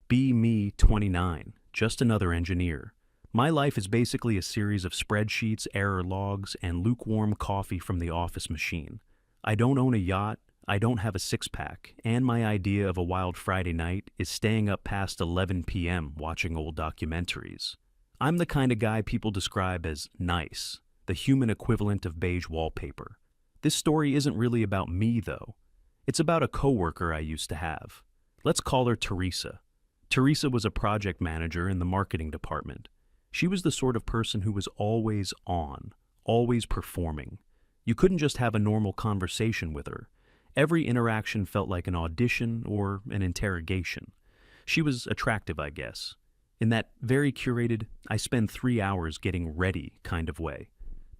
Be me, 29, just another engineer. My life is basically a series of spreadsheets, error logs, and lukewarm coffee from the office machine. I don't own a yacht, I don't have a six-pack, and my idea of a wild Friday night is staying up past 11 p.m. watching old documentaries. I'm the kind of guy people describe as nice, the human equivalent of beige wallpaper. This story isn't really about me, though. It's about a coworker I used to have. Let's call her Teresa. Teresa was a project manager in the marketing department. She was the sort of person who was always on, always performing. You couldn't just have a normal conversation with her. Every interaction felt like an audition or an interrogation. She was attractive, I guess, in that very curated, I spend 3 hours getting ready kind of way.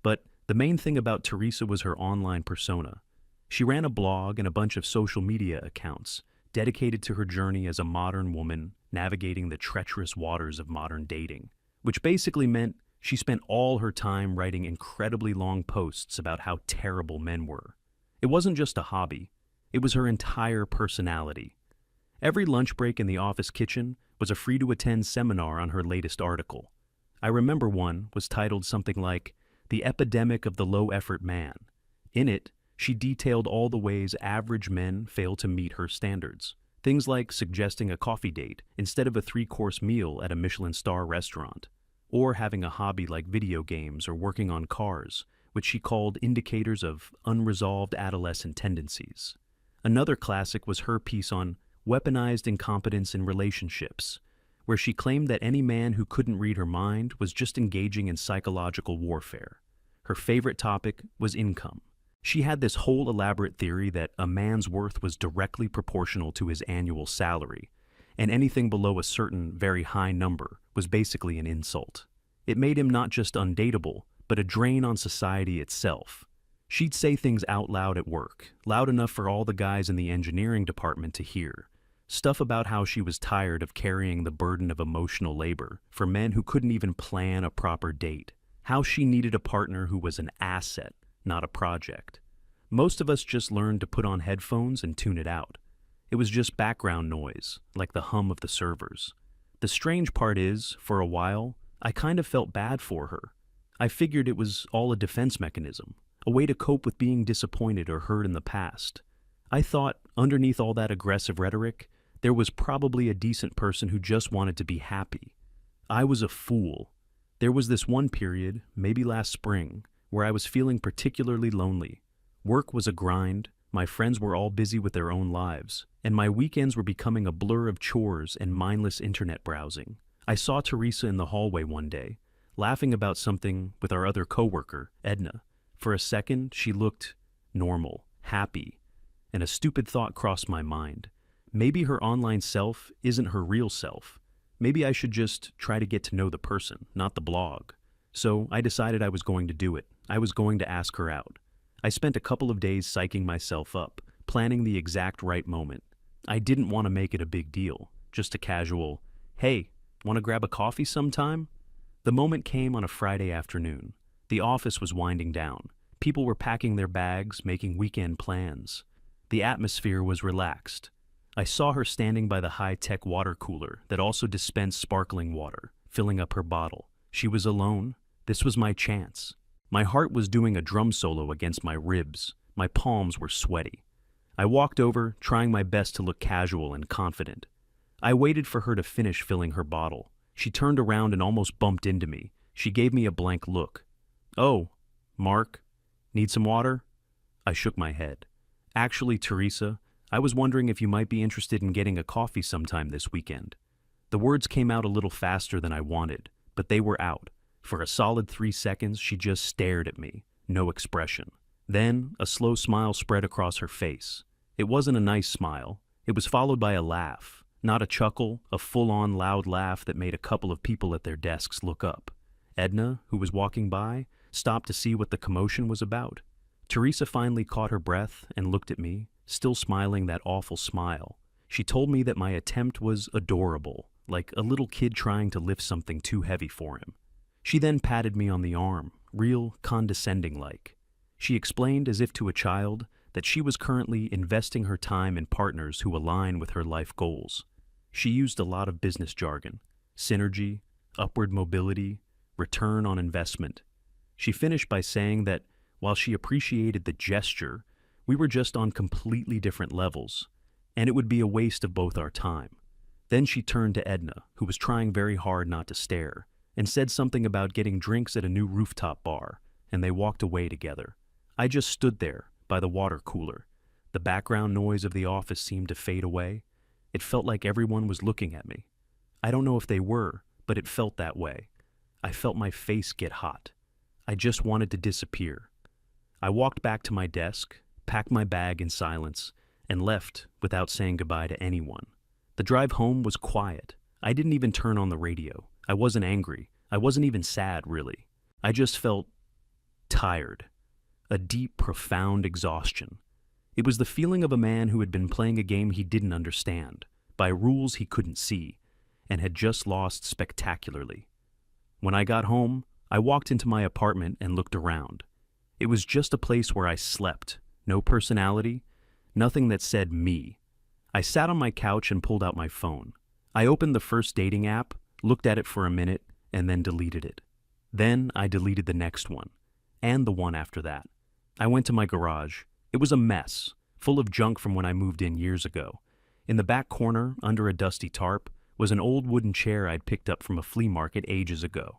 But the main thing about Teresa was her online persona. She ran a blog and a bunch of social media accounts dedicated to her journey as a modern woman navigating the treacherous waters of modern dating, which basically meant she spent all her time writing incredibly long posts about how terrible men were. It wasn't just a hobby, it was her entire personality. Every lunch break in the office kitchen was a free-to-attend seminar on her latest article. I remember one was titled something like, "The Epidemic of the Low-Effort Man." In it, she detailed all the ways average men fail to meet her standards. Things like suggesting a coffee date instead of a 3-course meal at a Michelin star restaurant, or having a hobby like video games or working on cars, which she called indicators of unresolved adolescent tendencies. Another classic was her piece on weaponized incompetence in relationships, where she claimed that any man who couldn't read her mind was just engaging in psychological warfare. Her favorite topic was income. She had this whole elaborate theory that a man's worth was directly proportional to his annual salary, and anything below a certain very high number was basically an insult. It made him not just undateable, but a drain on society itself. She'd say things out loud at work, loud enough for all the guys in the engineering department to hear. Stuff about how she was tired of carrying the burden of emotional labor for men who couldn't even plan a proper date. How she needed a partner who was an asset, not a project. Most of us just learned to put on headphones and tune it out. It was just background noise, like the hum of the servers. The strange part is, for a while, I kind of felt bad for her. I figured it was all a defense mechanism, a way to cope with being disappointed or hurt in the past. I thought, underneath all that aggressive rhetoric, there was probably a decent person who just wanted to be happy. I was a fool. There was this one period, maybe last spring, where I was feeling particularly lonely. Work was a grind, my friends were all busy with their own lives, and my weekends were becoming a blur of chores and mindless internet browsing. I saw Teresa in the hallway one day, laughing about something with our other coworker, Edna. For a second, she looked normal, happy, and a stupid thought crossed my mind. Maybe her online self isn't her real self. Maybe I should just try to get to know the person, not the blog. So I decided I was going to do it. I was going to ask her out. I spent a couple of days psyching myself up, planning the exact right moment. I didn't want to make it a big deal, just a casual, "Hey, want to grab a coffee sometime?" The moment came on a Friday afternoon. The office was winding down. People were packing their bags, making weekend plans. The atmosphere was relaxed. I saw her standing by the high-tech water cooler that also dispensed sparkling water, filling up her bottle. She was alone. This was my chance. My heart was doing a drum solo against my ribs. My palms were sweaty. I walked over, trying my best to look casual and confident. I waited for her to finish filling her bottle. She turned around and almost bumped into me. She gave me a blank look. "Oh, Mark, need some water?" I shook my head. "Actually, Teresa, I was wondering if you might be interested in getting a coffee sometime this weekend." The words came out a little faster than I wanted, but they were out. For a solid 3 seconds, she just stared at me, no expression. Then, a slow smile spread across her face. It wasn't a nice smile. It was followed by a laugh. Not a chuckle, a full-on loud laugh that made a couple of people at their desks look up. Edna, who was walking by, stopped to see what the commotion was about. Teresa finally caught her breath and looked at me, still smiling that awful smile. She told me that my attempt was adorable, like a little kid trying to lift something too heavy for him. She then patted me on the arm, real condescending-like. She explained, as if to a child, that she was currently investing her time in partners who align with her life goals. She used a lot of business jargon: synergy, upward mobility, return on investment. She finished by saying that while she appreciated the gesture, we were just on completely different levels, and it would be a waste of both our time. Then she turned to Edna, who was trying very hard not to stare, and said something about getting drinks at a new rooftop bar, and they walked away together. I just stood there, by the water cooler. The background noise of the office seemed to fade away. It felt like everyone was looking at me. I don't know if they were, but it felt that way. I felt my face get hot. I just wanted to disappear. I walked back to my desk, packed my bag in silence, and left without saying goodbye to anyone. The drive home was quiet. I didn't even turn on the radio. I wasn't angry. I wasn't even sad, really. I just felt tired. A deep, profound exhaustion. It was the feeling of a man who had been playing a game he didn't understand, by rules he couldn't see, and had just lost spectacularly. When I got home, I walked into my apartment and looked around. It was just a place where I slept, no personality, nothing that said me. I sat on my couch and pulled out my phone. I opened the first dating app, looked at it for a minute, and then deleted it. Then I deleted the next one, and the one after that. I went to my garage. It was a mess, full of junk from when I moved in years ago. In the back corner, under a dusty tarp, was an old wooden chair I'd picked up from a flea market ages ago.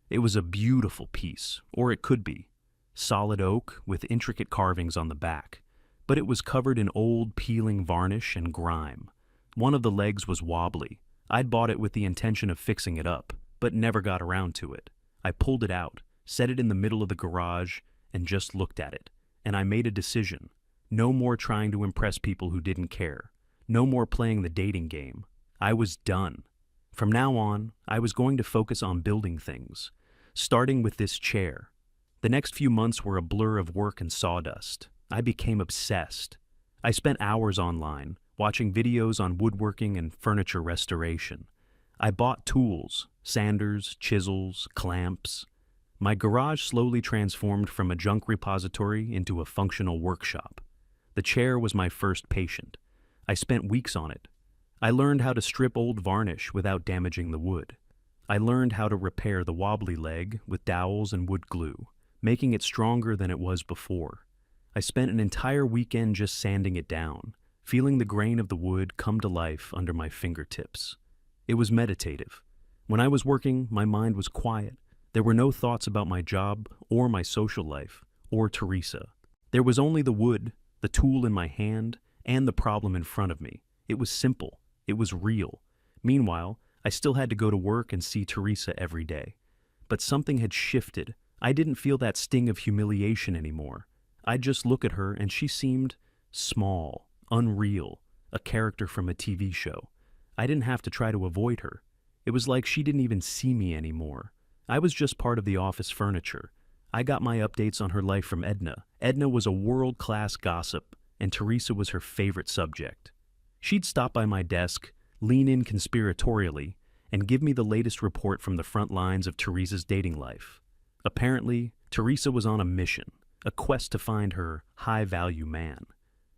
It was a beautiful piece, or it could be. Solid oak with intricate carvings on the back, but it was covered in old peeling varnish and grime. One of the legs was wobbly. I'd bought it with the intention of fixing it up, but never got around to it. I pulled it out, set it in the middle of the garage, and just looked at it. And I made a decision. No more trying to impress people who didn't care. No more playing the dating game. I was done. From now on, I was going to focus on building things, starting with this chair. The next few months were a blur of work and sawdust. I became obsessed. I spent hours online, watching videos on woodworking and furniture restoration. I bought tools, sanders, chisels, clamps. My garage slowly transformed from a junk repository into a functional workshop. The chair was my first patient. I spent weeks on it. I learned how to strip old varnish without damaging the wood. I learned how to repair the wobbly leg with dowels and wood glue, making it stronger than it was before. I spent an entire weekend just sanding it down, feeling the grain of the wood come to life under my fingertips. It was meditative. When I was working, my mind was quiet. There were no thoughts about my job or my social life or Teresa. There was only the wood, the tool in my hand, and the problem in front of me. It was simple. It was real. Meanwhile, I still had to go to work and see Teresa every day. But something had shifted. I didn't feel that sting of humiliation anymore. I'd just look at her and she seemed small, unreal, a character from a TV show. I didn't have to try to avoid her. It was like she didn't even see me anymore. I was just part of the office furniture. I got my updates on her life from Edna. Edna was a world-class gossip, and Teresa was her favorite subject. She'd stop by my desk, lean in conspiratorially, and give me the latest report from the front lines of Teresa's dating life. Apparently, Teresa was on a mission, a quest to find her high-value man.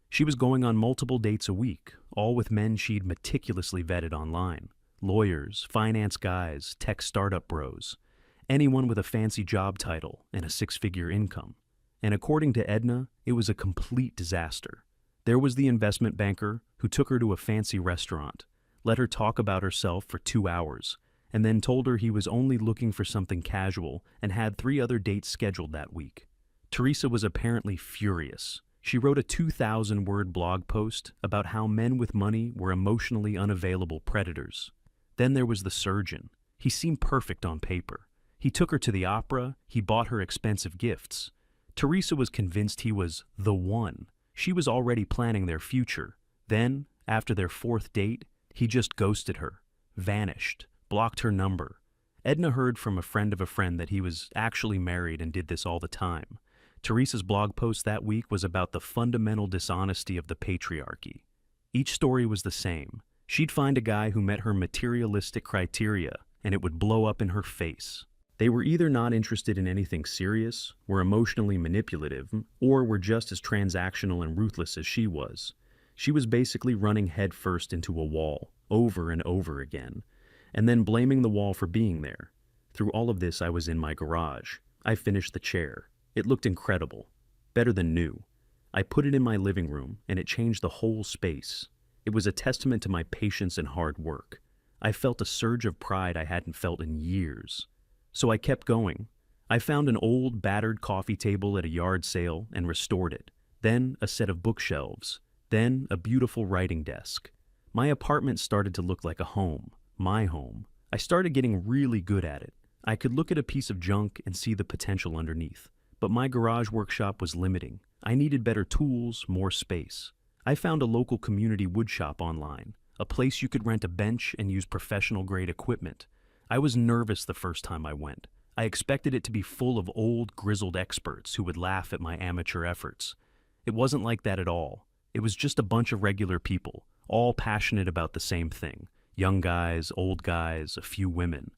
She was going on multiple dates a week, all with men she'd meticulously vetted online. Lawyers, finance guys, tech startup bros. Anyone with a fancy job title and a six-figure income. And according to Edna, it was a complete disaster. There was the investment banker who took her to a fancy restaurant, let her talk about herself for 2 hours, and then told her he was only looking for something casual and had 3 other dates scheduled that week. Teresa was apparently furious. She wrote a 2,000-word blog post about how men with money were emotionally unavailable predators. Then there was the surgeon. He seemed perfect on paper. He took her to the opera. He bought her expensive gifts. Teresa was convinced he was the one. She was already planning their future. Then, after their 4th date, he just ghosted her, vanished, blocked her number. Edna heard from a friend of a friend that he was actually married and did this all the time. Teresa's blog post that week was about the fundamental dishonesty of the patriarchy. Each story was the same. She'd find a guy who met her materialistic criteria, and it would blow up in her face. They were either not interested in anything serious, were emotionally manipulative, or were just as transactional and ruthless as she was. She was basically running headfirst into a wall, over and over again, and then blaming the wall for being there. Through all of this, I was in my garage. I finished the chair. It looked incredible. Better than new. I put it in my living room, and it changed the whole space. It was a testament to my patience and hard work. I felt a surge of pride I hadn't felt in years. So I kept going. I found an old, battered coffee table at a yard sale and restored it. Then a set of bookshelves. Then a beautiful writing desk. My apartment started to look like a home. My home. I started getting really good at it. I could look at a piece of junk and see the potential underneath. But my garage workshop was limiting. I needed better tools, more space. I found a local community woodshop online, a place you could rent a bench and use professional-grade equipment. I was nervous the first time I went. I expected it to be full of old, grizzled experts who would laugh at my amateur efforts. It wasn't like that at all. It was just a bunch of regular people, all passionate about the same thing. Young guys, old guys, a few women.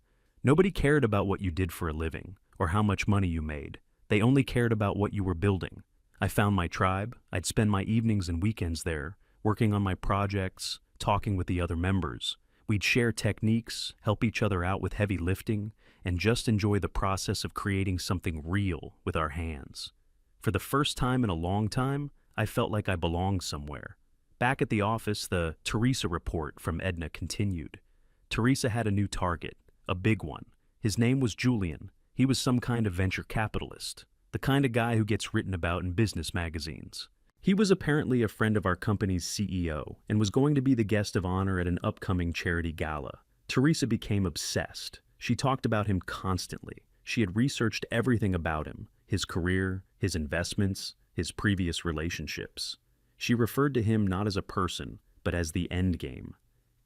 Nobody cared about what you did for a living, or how much money you made. They only cared about what you were building. I found my tribe. I'd spend my evenings and weekends there, working on my projects, talking with the other members. We'd share techniques, help each other out with heavy lifting, and just enjoy the process of creating something real with our hands. For the first time in a long time, I felt like I belonged somewhere. Back at the office, the Teresa report from Edna continued. Teresa had a new target, a big one. His name was Julian. He was some kind of venture capitalist, the kind of guy who gets written about in business magazines. He was apparently a friend of our company's CEO and was going to be the guest of honor at an upcoming charity gala. Teresa became obsessed. She talked about him constantly. She had researched everything about him, his career, his investments, his previous relationships. She referred to him not as a person, but as the end game.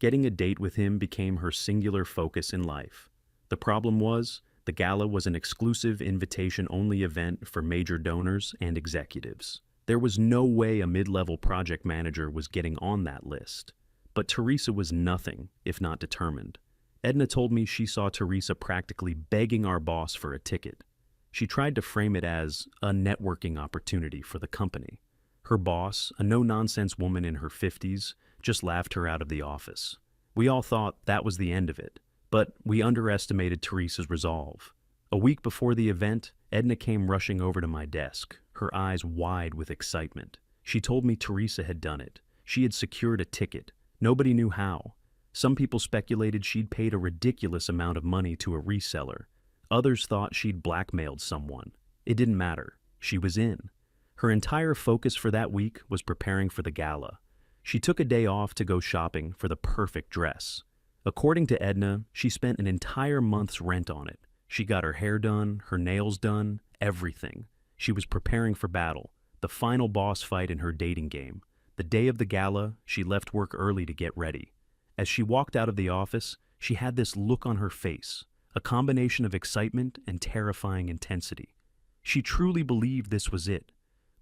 Getting a date with him became her singular focus in life. The problem was, the gala was an exclusive invitation-only event for major donors and executives. There was no way a mid-level project manager was getting on that list. But Teresa was nothing if not determined. Edna told me she saw Teresa practically begging our boss for a ticket. She tried to frame it as a networking opportunity for the company. Her boss, a no-nonsense woman in her 50s, just laughed her out of the office. We all thought that was the end of it. But we underestimated Teresa's resolve. A week before the event, Edna came rushing over to my desk, her eyes wide with excitement. She told me Teresa had done it. She had secured a ticket. Nobody knew how. Some people speculated she'd paid a ridiculous amount of money to a reseller. Others thought she'd blackmailed someone. It didn't matter. She was in. Her entire focus for that week was preparing for the gala. She took a day off to go shopping for the perfect dress. According to Edna, she spent an entire month's rent on it. She got her hair done, her nails done, everything. She was preparing for battle, the final boss fight in her dating game. The day of the gala, she left work early to get ready. As she walked out of the office, she had this look on her face, a combination of excitement and terrifying intensity. She truly believed this was it,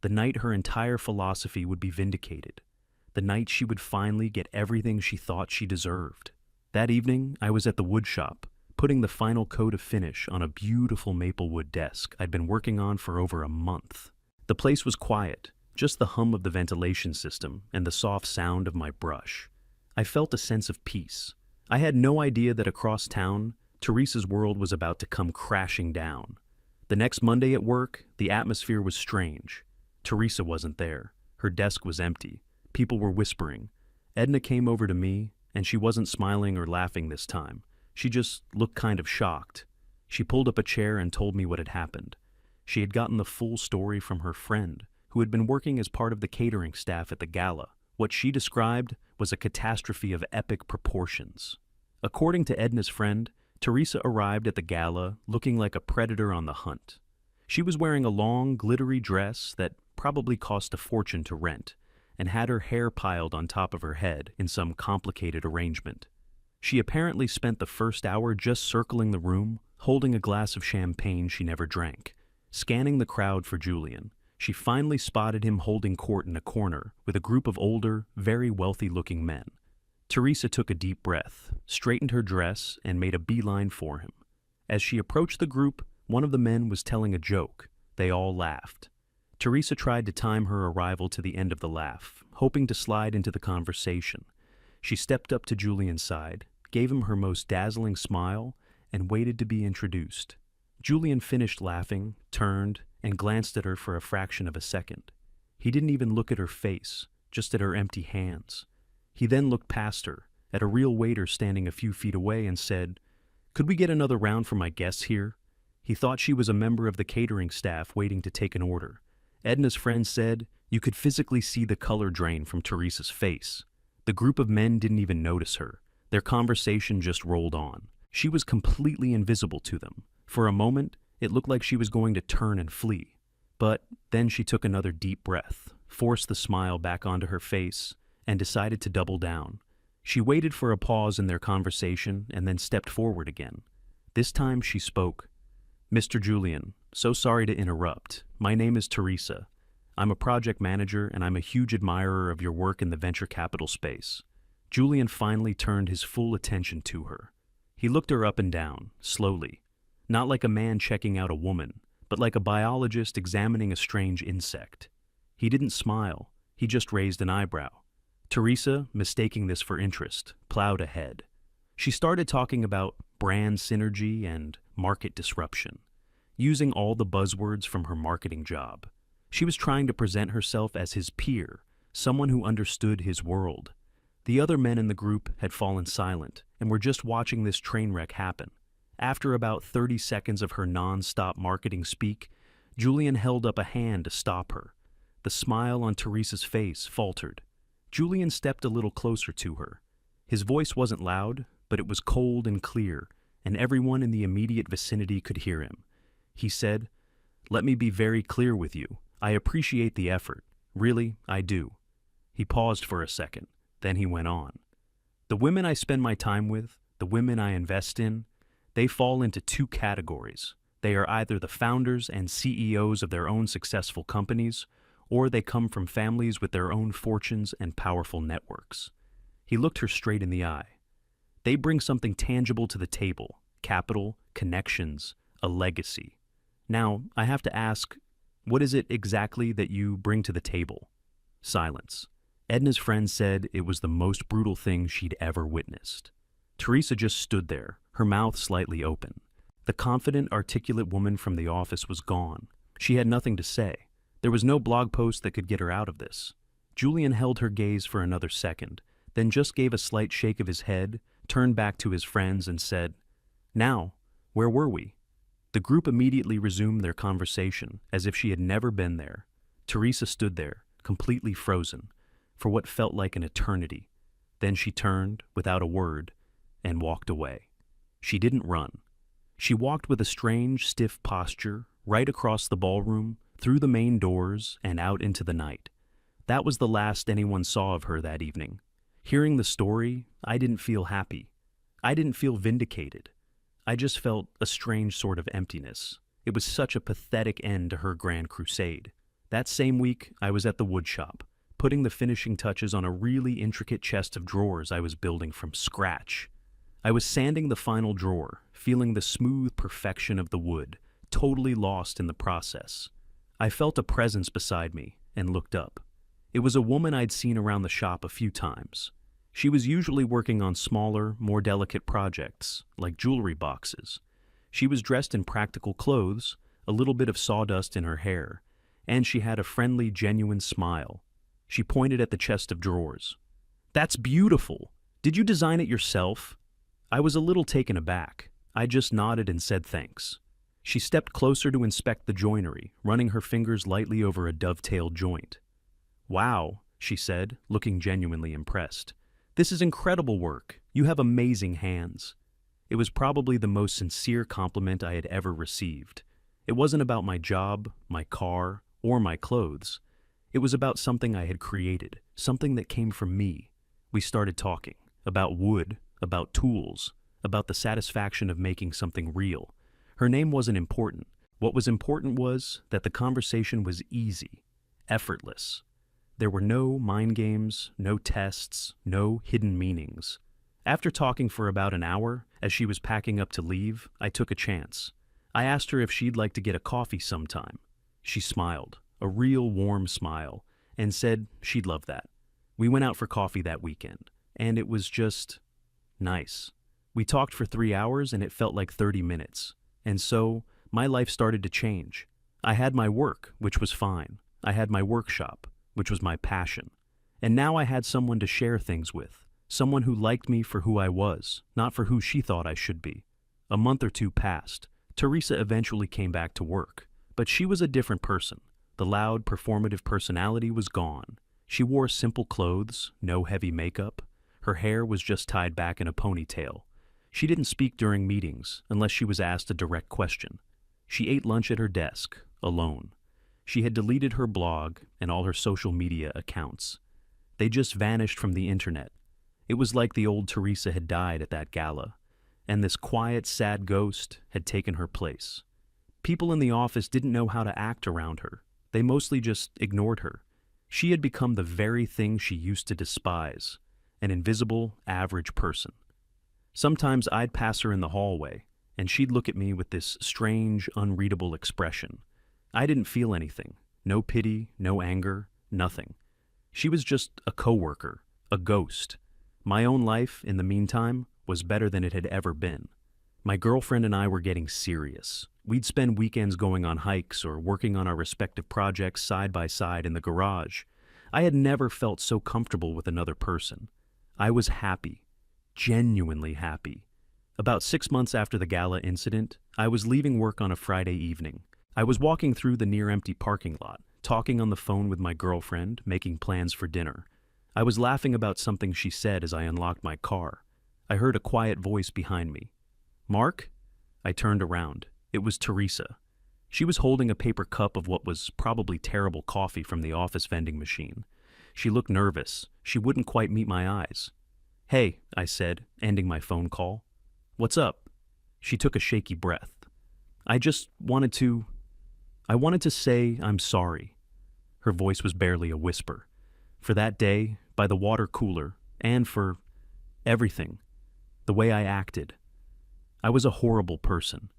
the night her entire philosophy would be vindicated, the night she would finally get everything she thought she deserved. That evening, I was at the wood shop, putting the final coat of finish on a beautiful maplewood desk I'd been working on for over a month. The place was quiet, just the hum of the ventilation system and the soft sound of my brush. I felt a sense of peace. I had no idea that across town, Teresa's world was about to come crashing down. The next Monday at work, the atmosphere was strange. Teresa wasn't there. Her desk was empty. People were whispering. Edna came over to me, and she wasn't smiling or laughing this time. She just looked kind of shocked. She pulled up a chair and told me what had happened. She had gotten the full story from her friend, who had been working as part of the catering staff at the gala. What she described was a catastrophe of epic proportions. According to Edna's friend, Teresa arrived at the gala looking like a predator on the hunt. She was wearing a long, glittery dress that probably cost a fortune to rent, and had her hair piled on top of her head in some complicated arrangement. She apparently spent the first hour just circling the room, holding a glass of champagne she never drank, scanning the crowd for Julian. She finally spotted him holding court in a corner with a group of older, very wealthy-looking men. Teresa took a deep breath, straightened her dress, and made a beeline for him. As she approached the group, one of the men was telling a joke. They all laughed. Teresa tried to time her arrival to the end of the laugh, hoping to slide into the conversation. She stepped up to Julian's side, gave him her most dazzling smile, and waited to be introduced. Julian finished laughing, turned, and glanced at her for a fraction of a second. He didn't even look at her face, just at her empty hands. He then looked past her, at a real waiter standing a few feet away, and said, "Could we get another round for my guests here?" He thought she was a member of the catering staff waiting to take an order. Edna's friend said you could physically see the color drain from Teresa's face. The group of men didn't even notice her. Their conversation just rolled on. She was completely invisible to them. For a moment, it looked like she was going to turn and flee. But then she took another deep breath, forced the smile back onto her face, and decided to double down. She waited for a pause in their conversation and then stepped forward again. This time she spoke. "Mr. Julian, so sorry to interrupt. My name is Teresa. I'm a project manager and I'm a huge admirer of your work in the venture capital space." Julian finally turned his full attention to her. He looked her up and down, slowly. Not like a man checking out a woman, but like a biologist examining a strange insect. He didn't smile, he just raised an eyebrow. Teresa, mistaking this for interest, plowed ahead. She started talking about brand synergy and market disruption, using all the buzzwords from her marketing job. She was trying to present herself as his peer, someone who understood his world. The other men in the group had fallen silent and were just watching this train wreck happen. After about 30 seconds of her non-stop marketing speak, Julian held up a hand to stop her. The smile on Teresa's face faltered. Julian stepped a little closer to her. His voice wasn't loud, but it was cold and clear, and everyone in the immediate vicinity could hear him. He said, "Let me be very clear with you. I appreciate the effort. Really, I do." He paused for a second, then he went on. "The women I spend my time with, the women I invest in, they fall into two categories. They are either the founders and CEOs of their own successful companies, or they come from families with their own fortunes and powerful networks." He looked her straight in the eye. They bring something tangible to the table: capital, connections, a legacy. Now, I have to ask, what is it exactly that you bring to the table? Silence. Edna's friend said it was the most brutal thing she'd ever witnessed. Teresa just stood there, her mouth slightly open. The confident, articulate woman from the office was gone. She had nothing to say. There was no blog post that could get her out of this. Julian held her gaze for another second, then just gave a slight shake of his head, turned back to his friends and said, "Now, where were we?" The group immediately resumed their conversation, as if she had never been there. Teresa stood there, completely frozen, for what felt like an eternity. Then she turned, without a word, and walked away. She didn't run. She walked with a strange, stiff posture, right across the ballroom, through the main doors, and out into the night. That was the last anyone saw of her that evening. Hearing the story, I didn't feel happy. I didn't feel vindicated. I just felt a strange sort of emptiness. It was such a pathetic end to her grand crusade. That same week, I was at the woodshop, putting the finishing touches on a really intricate chest of drawers I was building from scratch. I was sanding the final drawer, feeling the smooth perfection of the wood, totally lost in the process. I felt a presence beside me and looked up. It was a woman I'd seen around the shop a few times. She was usually working on smaller, more delicate projects, like jewelry boxes. She was dressed in practical clothes, a little bit of sawdust in her hair, and she had a friendly, genuine smile. She pointed at the chest of drawers. "That's beautiful! Did you design it yourself?" I was a little taken aback. I just nodded and said thanks. She stepped closer to inspect the joinery, running her fingers lightly over a dovetailed joint. "Wow," she said, looking genuinely impressed. "This is incredible work. You have amazing hands." It was probably the most sincere compliment I had ever received. It wasn't about my job, my car, or my clothes. It was about something I had created, something that came from me. We started talking about wood, about tools, about the satisfaction of making something real. Her name wasn't important. What was important was that the conversation was easy, effortless. There were no mind games, no tests, no hidden meanings. After talking for about an hour, as she was packing up to leave, I took a chance. I asked her if she'd like to get a coffee sometime. She smiled, a real warm smile, and said she'd love that. We went out for coffee that weekend, and it was just nice. We talked for 3 hours and it felt like 30 minutes. And so, my life started to change. I had my work, which was fine. I had my workshop, which was my passion. And now I had someone to share things with. Someone who liked me for who I was, not for who she thought I should be. A month or two passed. Teresa eventually came back to work. But she was a different person. The loud, performative personality was gone. She wore simple clothes, no heavy makeup. Her hair was just tied back in a ponytail. She didn't speak during meetings unless she was asked a direct question. She ate lunch at her desk, alone. She had deleted her blog and all her social media accounts. They just vanished from the internet. It was like the old Teresa had died at that gala, and this quiet, sad ghost had taken her place. People in the office didn't know how to act around her. They mostly just ignored her. She had become the very thing she used to despise, an invisible, average person. Sometimes I'd pass her in the hallway, and she'd look at me with this strange, unreadable expression. I didn't feel anything. No pity, no anger, nothing. She was just a coworker, a ghost. My own life, in the meantime, was better than it had ever been. My girlfriend and I were getting serious. We'd spend weekends going on hikes or working on our respective projects side by side in the garage. I had never felt so comfortable with another person. I was happy, genuinely happy. About 6 months after the gala incident, I was leaving work on a Friday evening. I was walking through the near-empty parking lot, talking on the phone with my girlfriend, making plans for dinner. I was laughing about something she said as I unlocked my car. I heard a quiet voice behind me. "Mark?" I turned around. It was Teresa. She was holding a paper cup of what was probably terrible coffee from the office vending machine. She looked nervous. She wouldn't quite meet my eyes. "Hey," I said, ending my phone call. "What's up?" She took a shaky breath. I wanted to say I'm sorry." Her voice was barely a whisper. For that day, by the water cooler, and for everything, the way I acted. I was a horrible person.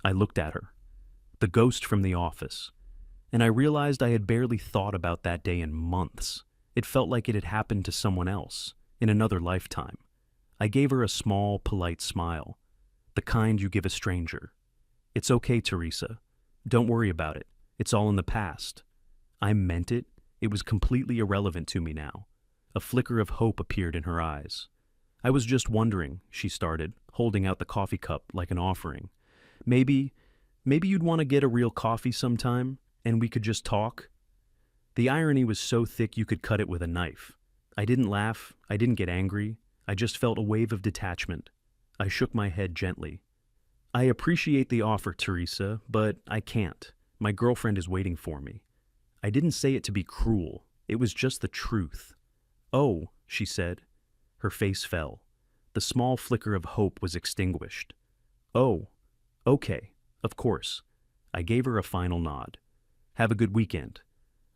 I looked at her, the ghost from the office, and I realized I had barely thought about that day in months. It felt like it had happened to someone else, in another lifetime. I gave her a small, polite smile, the kind you give a stranger. "It's okay, Teresa. Don't worry about it. It's all in the past." I meant it. It was completely irrelevant to me now. A flicker of hope appeared in her eyes. "I was just wondering," she started, holding out the coffee cup like an offering. Maybe you'd want to get a real coffee sometime, and we could just talk." The irony was so thick you could cut it with a knife. I didn't laugh. I didn't get angry. I just felt a wave of detachment. I shook my head gently. "I appreciate the offer, Teresa, but I can't. My girlfriend is waiting for me." I didn't say it to be cruel. It was just the truth. "Oh," she said. Her face fell. The small flicker of hope was extinguished. "Oh, okay, of course." I gave her a final nod. "Have a good weekend."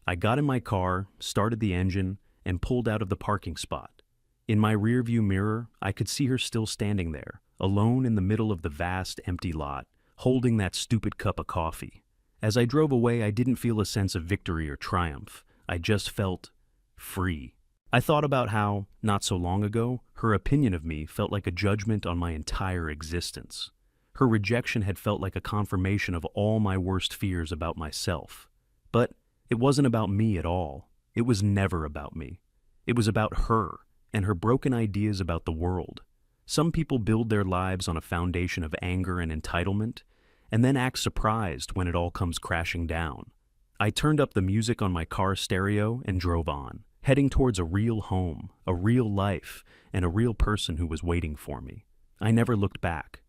I got in my car, started the engine, and pulled out of the parking spot. In my rearview mirror, I could see her still standing there, alone in the middle of the vast, empty lot, holding that stupid cup of coffee. As I drove away, I didn't feel a sense of victory or triumph. I just felt free. I thought about how, not so long ago, her opinion of me felt like a judgment on my entire existence. Her rejection had felt like a confirmation of all my worst fears about myself. But it wasn't about me at all. It was never about me. It was about her and her broken ideas about the world. Some people build their lives on a foundation of anger and entitlement, and then act surprised when it all comes crashing down. I turned up the music on my car stereo and drove on, heading towards a real home, a real life, and a real person who was waiting for me. I never looked back.